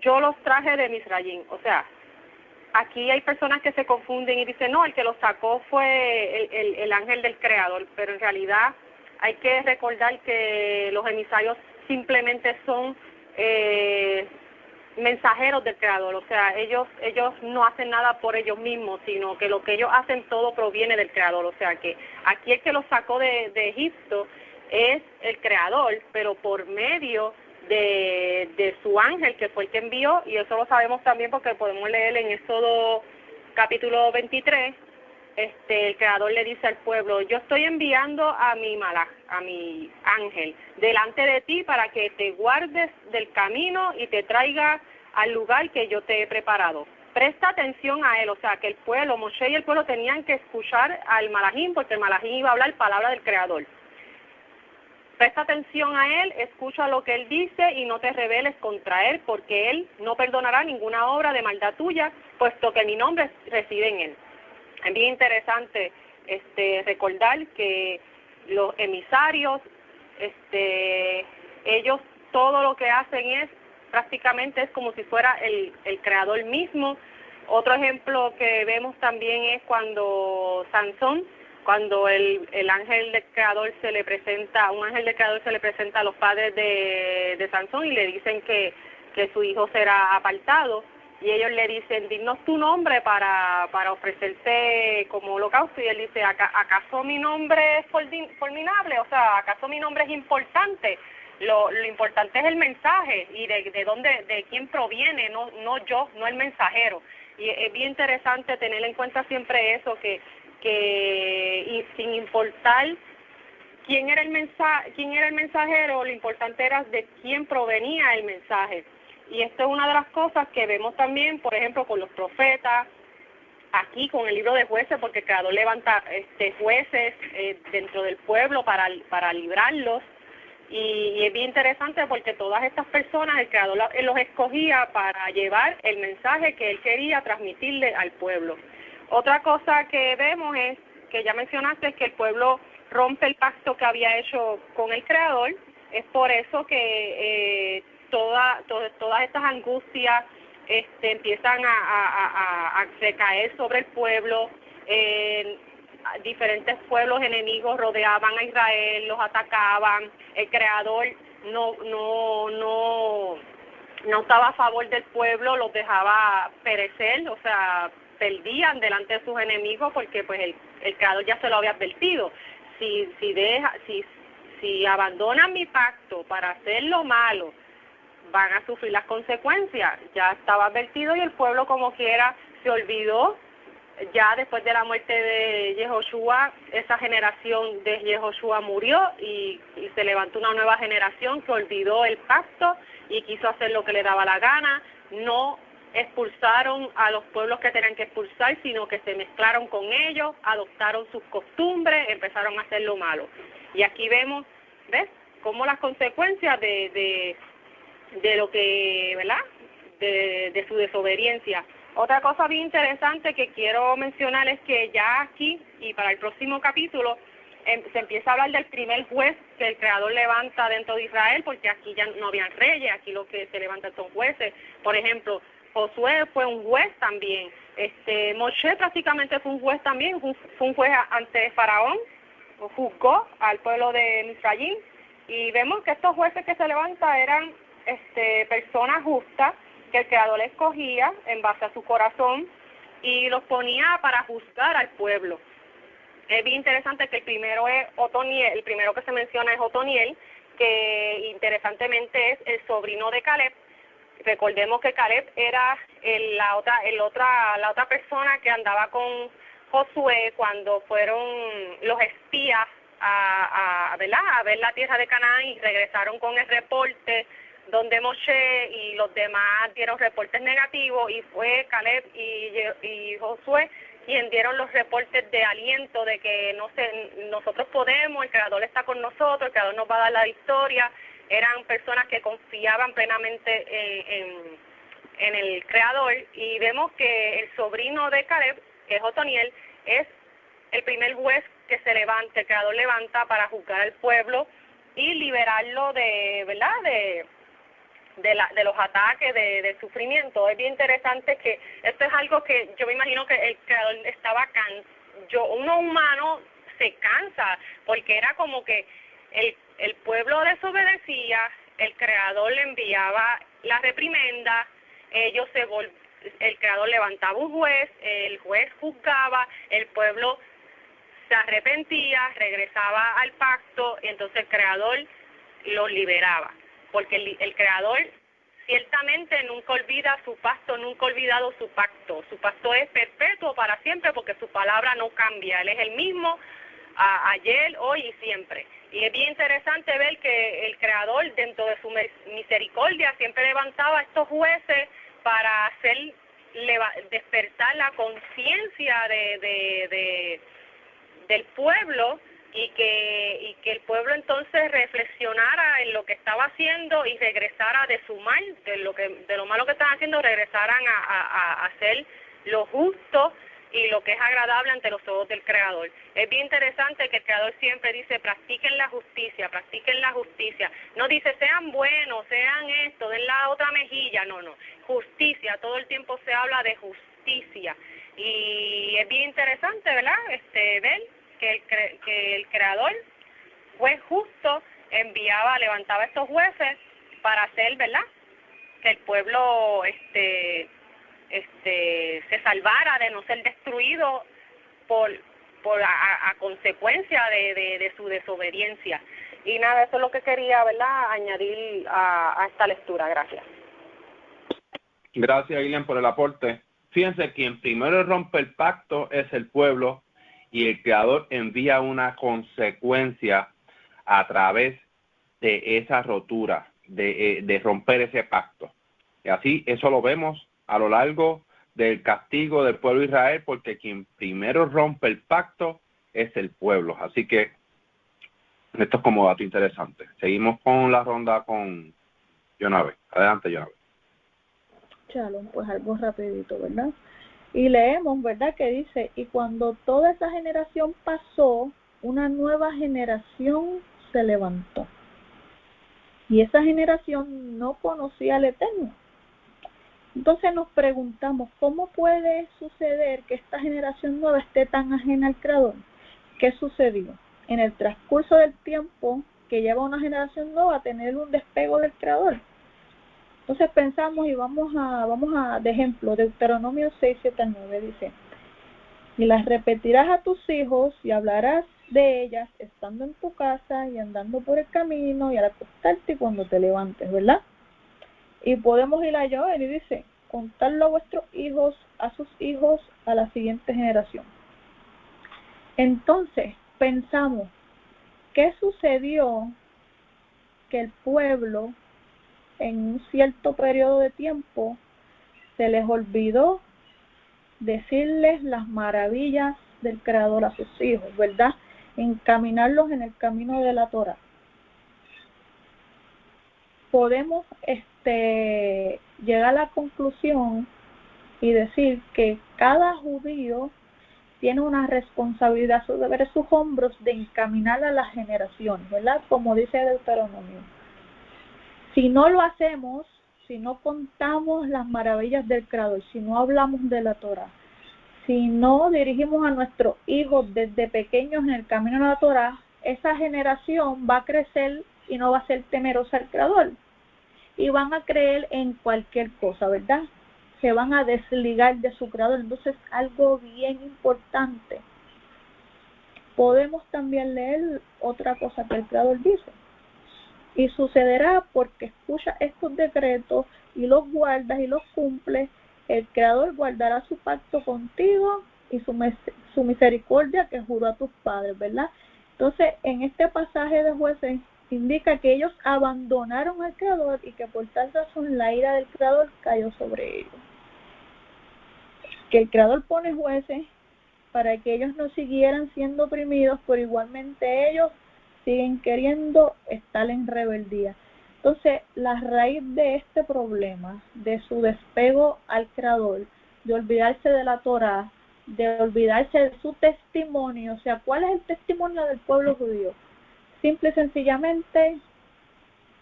yo los traje de Misrayim. O sea, aquí hay personas que se confunden y dicen, no, el que los sacó fue el ángel del Creador, pero en realidad hay que recordar que los emisarios simplemente son mensajeros del Creador. O sea, ellos no hacen nada por ellos mismos, sino que lo que ellos hacen todo proviene del Creador. O sea, que aquí el que los sacó de Egipto es el Creador, pero por medio de su ángel, que fue el que envió, y eso lo sabemos también porque podemos leer en Éxodo capítulo 23, el Creador le dice al pueblo, yo estoy enviando a mi malaj, a mi ángel, delante de ti para que te guardes del camino y te traiga al lugar que yo te he preparado. Presta atención a él. O sea, que el pueblo, Moshe y el pueblo tenían que escuchar al malajín, porque el malajín iba a hablar palabra del Creador. Presta atención a él, escucha lo que él dice y no te rebeles contra él, porque él no perdonará ninguna obra de maldad tuya, puesto que mi nombre reside en él. Es bien interesante recordar que los emisarios, ellos todo lo que hacen prácticamente es como si fuera el Creador mismo. Otro ejemplo que vemos también es cuando Sansón cuando el ángel del creador se le presenta, un ángel del creador se le presenta a los padres de Sansón y le dicen que su hijo será apartado, y ellos le dicen, dinos tu nombre para ofrecerte como holocausto, y él dice, ¿acaso mi nombre es formidable? O sea, ¿acaso mi nombre es importante? Lo importante es el mensaje y de quién proviene, no yo, no el mensajero. Y es bien interesante tener en cuenta siempre eso, que y sin importar quién era el mensajero, lo importante era de quién provenía el mensaje. Y esto es una de las cosas que vemos también, por ejemplo, con los profetas, aquí con el libro de Jueces, porque el Creador levanta jueces dentro del pueblo para librarlos. Y es bien interesante porque todas estas personas, el Creador los escogía para llevar el mensaje que él quería transmitirle al pueblo. Otra cosa que vemos es, que ya mencionaste, es que el pueblo rompe el pacto que había hecho con el Creador. Es por eso que todas estas angustias empiezan a recaer sobre el pueblo. Diferentes pueblos enemigos rodeaban a Israel, los atacaban. El Creador no estaba a favor del pueblo, los dejaba perecer, o sea, perdían delante de sus enemigos, porque pues el Creador ya se lo había advertido. Si abandonan mi pacto para hacer lo malo, van a sufrir las consecuencias. Ya estaba advertido, y el pueblo como quiera se olvidó. Ya después de la muerte de Yehoshua, esa generación de Yehoshua murió y se levantó una nueva generación que olvidó el pacto y quiso hacer lo que le daba la gana. No expulsaron a los pueblos que tenían que expulsar, sino que se mezclaron con ellos, adoptaron sus costumbres, empezaron a hacer lo malo. Y aquí vemos, ¿ves?, cómo las consecuencias de lo que, ¿verdad?, de su desobediencia. Otra cosa bien interesante que quiero mencionar es que ya aquí y para el próximo capítulo se empieza a hablar del primer juez que el Creador levanta dentro de Israel, porque aquí ya no habían reyes, aquí lo que se levantan son jueces. Por ejemplo, Josué fue un juez también, Moshe prácticamente fue un juez también, fue un juez ante Faraón, juzgó al pueblo de Misraim, y vemos que estos jueces que se levantan eran personas justas, que el Creador escogía en base a su corazón y los ponía para juzgar al pueblo. Es bien interesante que el primero es Otoniel, el primero que se menciona es Otoniel, que interesantemente es el sobrino de Caleb. Recordemos que Caleb era la otra persona que andaba con Josué cuando fueron los espías a ver la tierra de Canaán, y regresaron con el reporte donde Moshe y los demás dieron reportes negativos, y fue Caleb y Josué quien dieron los reportes de aliento de que nosotros podemos, el Creador está con nosotros, el Creador nos va a dar la victoria. Eran personas que confiaban plenamente en el Creador, y vemos que el sobrino de Caleb, que es Otoniel, es el primer juez que se levanta, el Creador levanta para juzgar al pueblo y liberarlo de los ataques, del sufrimiento. Es bien interesante que esto es algo que yo me imagino que el Creador estaba uno humano se cansa, porque era como que el pueblo desobedecía, el Creador le enviaba la reprimenda, el Creador levantaba un juez, el juez juzgaba, el pueblo se arrepentía, regresaba al pacto, y entonces el Creador los liberaba, porque el Creador ciertamente nunca olvida su pacto, nunca ha olvidado su pacto. Su pacto es perpetuo para siempre, porque su palabra no cambia. Él es el mismo ayer, hoy y siempre. Y es bien interesante ver que el Creador, dentro de su misericordia, siempre levantaba a estos jueces para despertar la conciencia del pueblo, y que el pueblo entonces reflexionara en lo que estaba haciendo y regresara de su mal, de lo malo que están haciendo, regresaran a hacer lo justo y lo que es agradable ante los ojos del Creador. Es bien interesante que el Creador siempre dice, practiquen la justicia, practiquen la justicia. No dice, sean buenos, sean esto, den la otra mejilla, no, justicia, todo el tiempo se habla de justicia. Y es bien interesante, ¿verdad?, ver que el Creador, juez justo, levantaba estos jueces para hacer, ¿verdad?, que el pueblo se salvara de no ser destruido a consecuencia de su desobediencia. Y nada, eso es lo que quería, ¿verdad?, añadir a esta lectura. Gracias. Gracias, Ilian, por el aporte. Fíjense, quien primero rompe el pacto es el pueblo y el Creador envía una consecuencia a través de esa rotura, de romper ese pacto. Y así, eso lo vemos a lo largo del castigo del pueblo de Israel, porque quien primero rompe el pacto es el pueblo. Así que esto es como dato interesante. Seguimos con la ronda con Yonabe. Adelante, Yonabe. Shalom, pues algo rapidito, ¿verdad? Y leemos, ¿verdad?, que dice, y cuando toda esa generación pasó, una nueva generación se levantó. Y esa generación no conocía al Eterno. Entonces nos preguntamos, ¿cómo puede suceder que esta generación nueva esté tan ajena al Creador? ¿Qué sucedió? En el transcurso del tiempo que lleva una generación nueva a tener un despego del Creador. Entonces pensamos y vamos a de ejemplo, Deuteronomio 6, 7 al 9 dice, y las repetirás a tus hijos y hablarás de ellas estando en tu casa y andando por el camino y al acostarte y cuando te levantes, ¿verdad? Y podemos ir a Joel y dice, contarlo a vuestros hijos, a sus hijos, a la siguiente generación. Entonces pensamos, ¿qué sucedió que el pueblo en un cierto periodo de tiempo se les olvidó decirles las maravillas del Creador a sus hijos, ¿verdad? Encaminarlos en el camino de la Torah? Podemos llegar a la conclusión y decir que cada judío tiene una responsabilidad sobre sus hombros de encaminar a las generaciones, ¿verdad? Como dice Deuteronomio. Si no lo hacemos, si no contamos las maravillas del Creador, si no hablamos de la Torah, si no dirigimos a nuestros hijos desde pequeños en el camino de la Torah, esa generación va a crecer y no va a ser temerosa al Creador. Y van a creer en cualquier cosa, ¿verdad? Se van a desligar de su Creador. Entonces, algo bien importante. Podemos también leer otra cosa que el Creador dice. Y sucederá porque escucha estos decretos y los guardas y los cumples, el Creador guardará su pacto contigo y su misericordia que juró a tus padres, ¿verdad? Entonces, en este pasaje de Jueces indica que ellos abandonaron al Creador y que por tal razón la ira del Creador cayó sobre ellos. Que el Creador pone jueces para que ellos no siguieran siendo oprimidos, pero igualmente ellos siguen queriendo estar en rebeldía. Entonces, la raíz de este problema, de su despego al Creador, de olvidarse de la Torá, de olvidarse de su testimonio, o sea, ¿cuál es el testimonio del pueblo judío? Simple y sencillamente,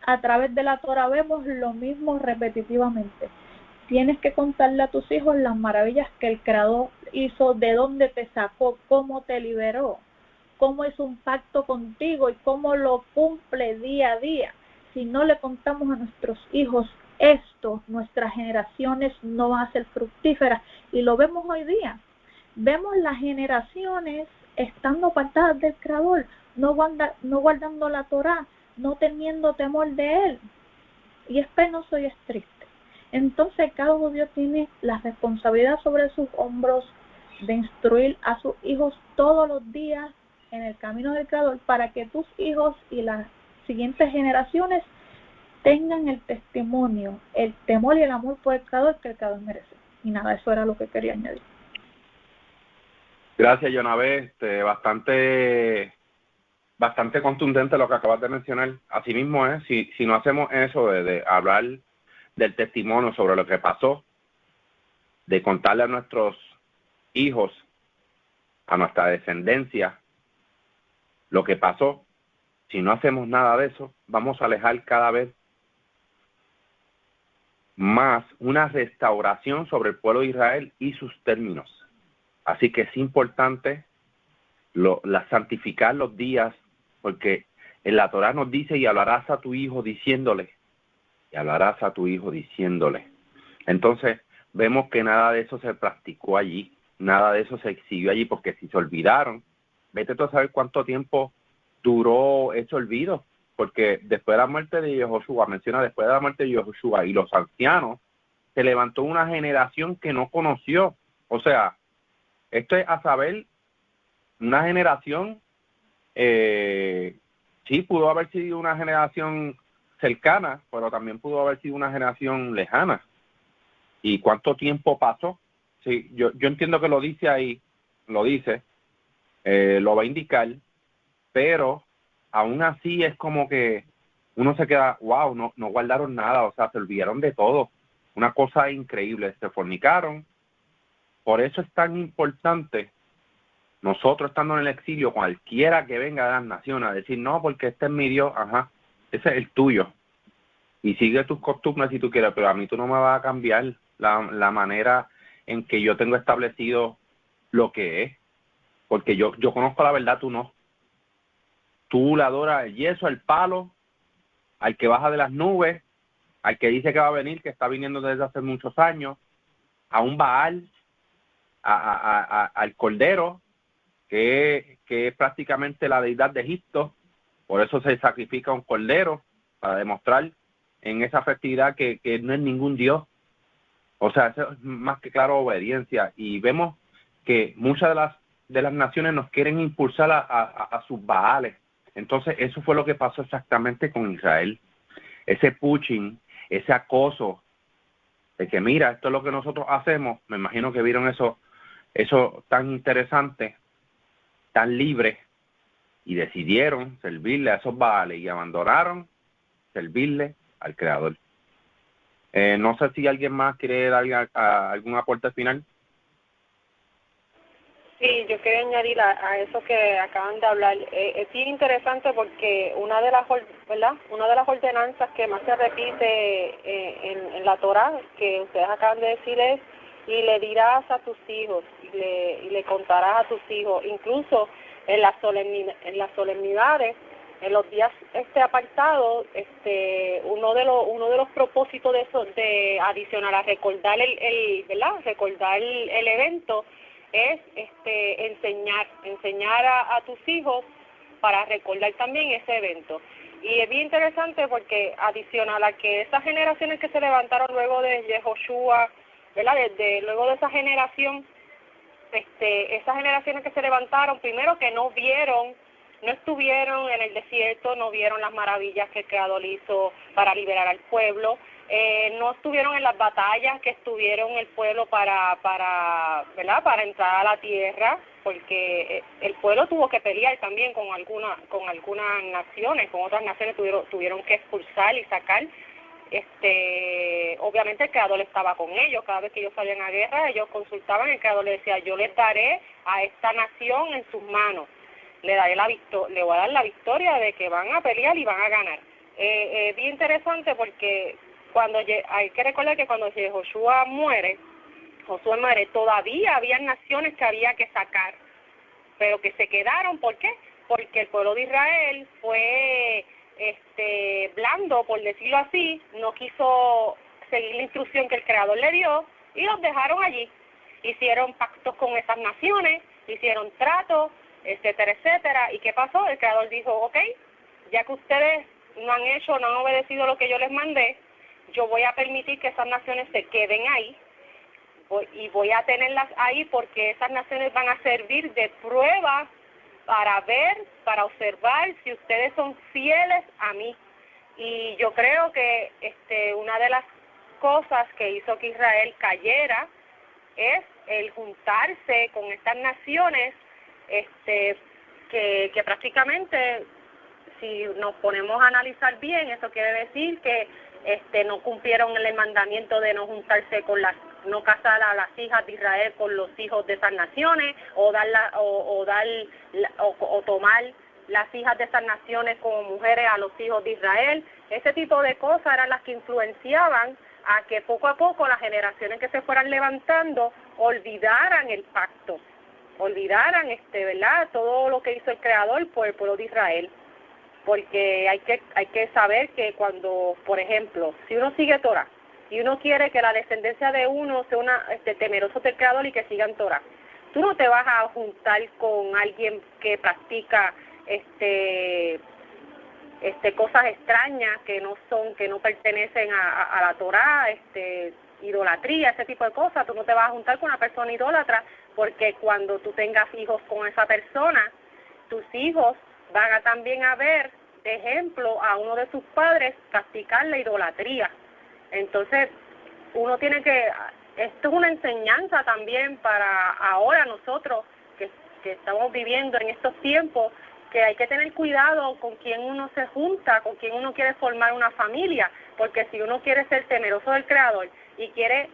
a través de la Torá vemos lo mismo repetitivamente. Tienes que contarle a tus hijos las maravillas que el Creador hizo, de dónde te sacó, cómo te liberó, cómo hizo un pacto contigo y cómo lo cumple día a día. Si no le contamos a nuestros hijos esto, nuestras generaciones no van a ser fructíferas. Y lo vemos hoy día. Vemos las generaciones estando apartadas del Creador, no guardando la Torá, no teniendo temor de Él. Y es penoso y es triste. Entonces cada judío tiene la responsabilidad sobre sus hombros de instruir a sus hijos todos los días en el camino del Creador para que tus hijos y las siguientes generaciones tengan el testimonio, el temor y el amor por el Creador que el Creador merece. Y nada, eso era lo que quería añadir. Gracias, Yonabe. Bastante contundente lo que acabas de mencionar. Asimismo, si no hacemos eso de hablar del testimonio sobre lo que pasó, de contarle a nuestros hijos, a nuestra descendencia, lo que pasó, si no hacemos nada de eso, vamos a alejar cada vez más una restauración sobre el pueblo de Israel y sus términos. Así que es importante santificar los días, porque en la Torá nos dice, y hablarás a tu hijo diciéndole, y hablarás a tu hijo diciéndole. Entonces, vemos que nada de eso se practicó allí, nada de eso se exhibió allí, porque si se olvidaron, vete tú a saber cuánto tiempo duró ese olvido, porque después de la muerte de Yehoshua, menciona después de la muerte de Yehoshua y los ancianos, se levantó una generación que no conoció. O sea, esto es a saber, una generación, sí, pudo haber sido una generación cercana, pero también pudo haber sido una generación lejana. ¿Y cuánto tiempo pasó? Sí, yo entiendo que lo dice ahí, lo dice, lo va a indicar, pero aún así es como que uno se queda, wow, no guardaron nada, o sea, se olvidaron de todo. Una cosa increíble, se fornicaron. Por eso es tan importante nosotros estando en el exilio, cualquiera que venga de las naciones a decir, no, porque este es mi Dios, ajá, ese es el tuyo. Y sigue tus costumbres si tú quieres, pero a mí tú no me vas a cambiar la manera en que yo tengo establecido lo que es. Porque yo conozco la verdad, tú no. Tú le adoras el yeso, el palo, al que baja de las nubes, al que dice que va a venir, que está viniendo desde hace muchos años, a un Baal, al Cordero, que es prácticamente la deidad de Egipto. Por eso se sacrifica un cordero, para demostrar en esa festividad que no es ningún Dios. O sea, eso es más que claro obediencia. Y vemos que muchas de las naciones nos quieren impulsar a sus Baales. Entonces, eso fue lo que pasó exactamente con Israel. Ese pushing, ese acoso, de que mira, esto es lo que nosotros hacemos. Me imagino que vieron eso tan interesante, tan libre, y decidieron servirle a esos Baales y abandonaron servirle al Creador. No sé si alguien más quiere dar algún aporte final. Sí, yo quería añadir a eso que acaban de hablar. Es bien interesante porque una de las ordenanzas que más se repite en la Torá, que ustedes acaban de decir, es y le dirás a tus hijos y le contarás a tus hijos, incluso en las solemnidades, en los días apartados, uno de los propósitos de eso, de adicional a recordar recordar el evento, es enseñar a tus hijos para recordar también ese evento. Y es bien interesante porque adicional a que esas generaciones que se levantaron luego de Yehoshua, ¿verdad? Luego de esa generación, esas generaciones que se levantaron, primero que no estuvieron en el desierto, no vieron las maravillas que el Creador hizo para liberar al pueblo, no estuvieron en las batallas que estuvieron el pueblo para entrar a la tierra, porque el pueblo tuvo que pelear también con algunas naciones, con otras naciones tuvieron que expulsar y sacar. Obviamente el Creador estaba con ellos, cada vez que ellos salían a guerra, ellos consultaban, el Creador les decía, yo les daré a esta nación en sus manos, le voy a dar la victoria de que van a pelear y van a ganar. Bien interesante porque hay que recordar que cuando Josué muere, todavía había naciones que había que sacar, pero que se quedaron. ¿Por qué? Porque el pueblo de Israel fue blando, por decirlo así, no quiso seguir la instrucción que el Creador le dio y los dejaron allí. Hicieron pactos con esas naciones, hicieron tratos, etcétera, etcétera. ¿Y qué pasó? El Creador dijo, ok, ya que ustedes no han obedecido lo que yo les mandé, yo voy a permitir que esas naciones se queden ahí y voy a tenerlas ahí porque esas naciones van a servir de prueba para observar si ustedes son fieles a mí. Y yo creo que una de las cosas que hizo que Israel cayera es el juntarse con estas naciones que prácticamente, si nos ponemos a analizar bien, eso quiere decir que no cumplieron el mandamiento de no juntarse no casar a las hijas de Israel con los hijos de esas naciones, o tomar las hijas de esas naciones como mujeres a los hijos de Israel. Ese tipo de cosas eran las que influenciaban a que poco a poco las generaciones que se fueran levantando olvidaran el pacto. olvidaran, ¿verdad?, todo lo que hizo el Creador por el pueblo de Israel. Porque hay que saber que cuando, por ejemplo, si uno sigue Torah y uno quiere que la descendencia de uno sea temeroso del Creador y que sigan Torah, tú no te vas a juntar con alguien que practica cosas extrañas que no pertenecen a la Torah, idolatría, ese tipo de cosas. Tú no te vas a juntar con una persona idólatra, porque cuando tú tengas hijos con esa persona, tus hijos van a también a ver de ejemplo a uno de sus padres practicar la idolatría. Entonces, uno tiene que, esto es una enseñanza también para ahora nosotros que estamos viviendo en estos tiempos, que hay que tener cuidado con quién uno se junta, con quién uno quiere formar una familia, porque si uno quiere ser temeroso del Creador y quiere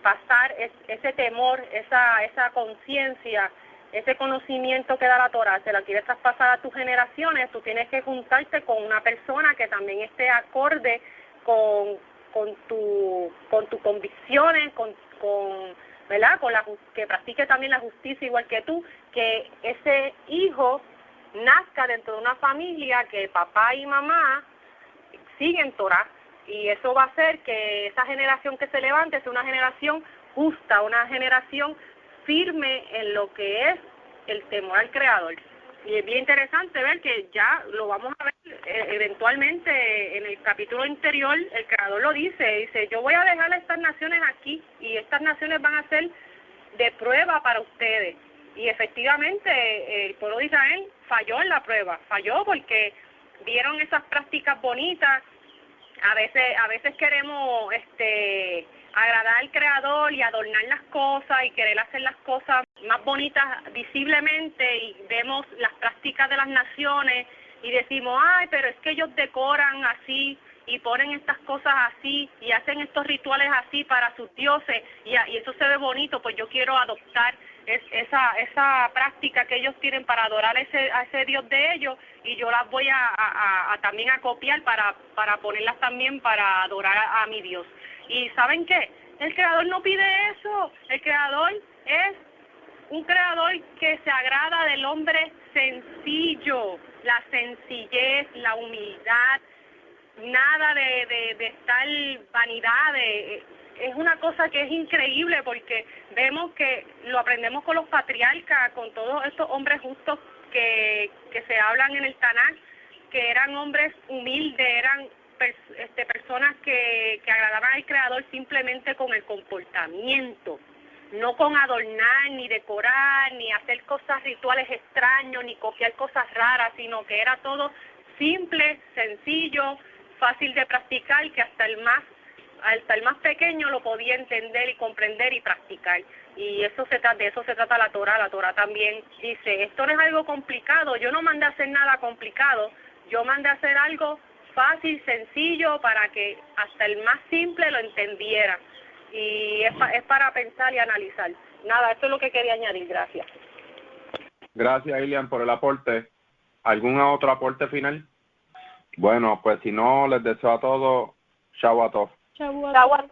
pasar ese temor, esa conciencia, ese conocimiento que da la Torah, se la quieres traspasar a tus generaciones, tú tienes que juntarte con una persona que también esté acorde con tus convicciones, ¿verdad?, que practique también la justicia igual que tú, que ese hijo nazca dentro de una familia que papá y mamá siguen Torah, y eso va a hacer que esa generación que se levante sea una generación justa, una generación firme en lo que es el temor al Creador. Y es bien interesante ver que ya lo vamos a ver eventualmente en el capítulo anterior. El Creador lo dice, yo voy a dejar a estas naciones aquí y estas naciones van a ser de prueba para ustedes. Y efectivamente el pueblo de Israel falló en la prueba, falló porque vieron esas prácticas bonitas. A veces queremos agradar al Creador y adornar las cosas y querer hacer las cosas más bonitas visiblemente, y vemos las prácticas de las naciones y decimos, ay, pero es que ellos decoran así y ponen estas cosas así y hacen estos rituales así para sus dioses y eso se ve bonito, pues yo quiero adoptar esa práctica que ellos tienen para adorar a ese Dios de ellos, y yo las voy a también a copiar para ponerlas también para adorar a mi Dios. ¿Y saben qué? El Creador no pide eso. El Creador es un Creador que se agrada del hombre sencillo, la sencillez, la humildad, nada de estar vanidades. Es una cosa que es increíble, porque vemos que lo aprendemos con los patriarcas, con todos estos hombres justos que se hablan en el Tanaj, que eran hombres humildes, eran personas que agradaban al Creador simplemente con el comportamiento, no con adornar, ni decorar, ni hacer cosas rituales extraños, ni copiar cosas raras, sino que era todo simple, sencillo, fácil de practicar, que hasta el más pequeño lo podía entender y comprender y practicar. Y de eso se trata la Torah. La Torah también dice, esto no es algo complicado, yo no mandé a hacer nada complicado, yo mandé a hacer algo fácil, sencillo, para que hasta el más simple lo entendiera. Y es para pensar y analizar. Nada, esto es lo que quería añadir. Gracias. Gracias, Ilian, por el aporte. ¿Algún otro aporte final? Bueno, pues si no, les deseo a todos Shavuot Tov. Shavuot.